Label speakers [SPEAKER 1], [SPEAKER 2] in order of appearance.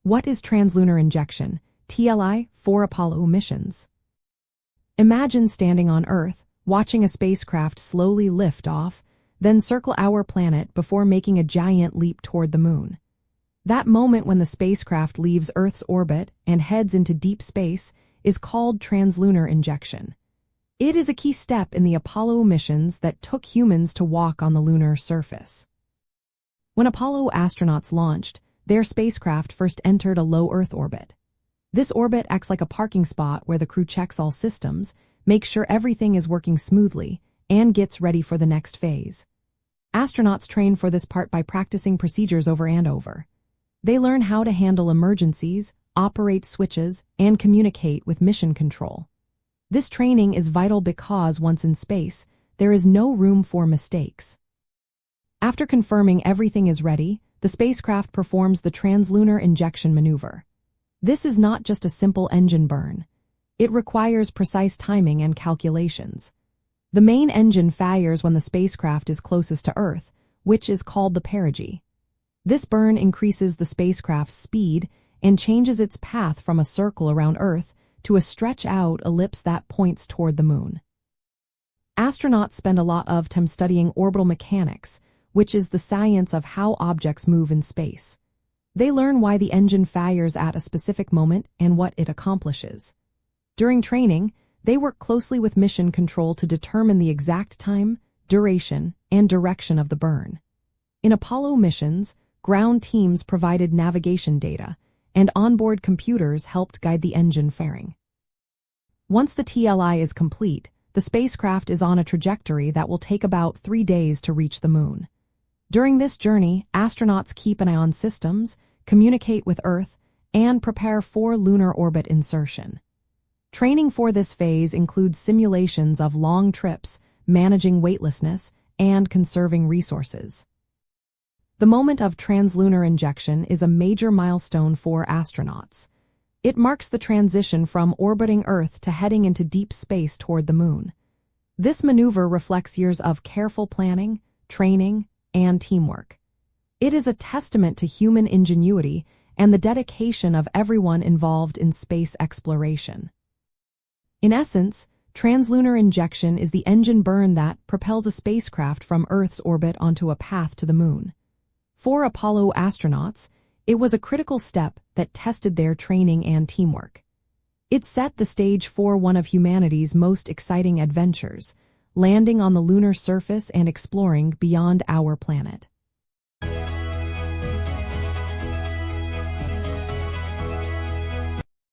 [SPEAKER 1] What is translunar injection, TLI, for Apollo missions? Imagine standing on Earth, watching a spacecraft slowly lift off, then circle our planet before making a giant leap toward the moon. That moment when the spacecraft leaves Earth's orbit and heads into deep space is called translunar injection. It is a key step in the Apollo missions that took humans to walk on the lunar surface. When Apollo astronauts launched, their spacecraft first entered a low Earth orbit. This orbit acts like a parking spot where the crew checks all systems, makes sure everything is working smoothly, and gets ready for the next phase. Astronauts train for this part by practicing procedures over and over. They learn how to handle emergencies, operate switches, and communicate with mission control. This training is vital because once in space, there is no room for mistakes. After confirming everything is ready, the spacecraft performs the translunar injection maneuver. This is not just a simple engine burn. It requires precise timing and calculations. The main engine fires when the spacecraft is closest to Earth, which is called the perigee. This burn increases the spacecraft's speed and changes its path from a circle around Earth to a stretch-out ellipse that points toward the moon. Astronauts spend a lot of time studying orbital mechanics, which is the science of how objects move in space. They learn why the engine fires at a specific moment and what it accomplishes. During training, they work closely with mission control to determine the exact time, duration, and direction of the burn. In Apollo missions, ground teams provided navigation data, and onboard computers helped guide the engine firing. Once the TLI is complete, the spacecraft is on a trajectory that will take about 3 days to reach the moon. During this journey, astronauts keep an eye on systems, communicate with Earth, and prepare for lunar orbit insertion. Training for this phase includes simulations of long trips, managing weightlessness, and conserving resources. The moment of translunar injection is a major milestone for astronauts. It marks the transition from orbiting Earth to heading into deep space toward the moon. This maneuver reflects years of careful planning, training, and teamwork. It is a testament to human ingenuity and the dedication of everyone involved in space exploration. In essence, translunar injection is the engine burn that propels a spacecraft from Earth's orbit onto a path to the moon. For Apollo astronauts, it was a critical step that tested their training and teamwork. It set the stage for one of humanity's most exciting adventures, landing on the lunar surface and exploring beyond our planet.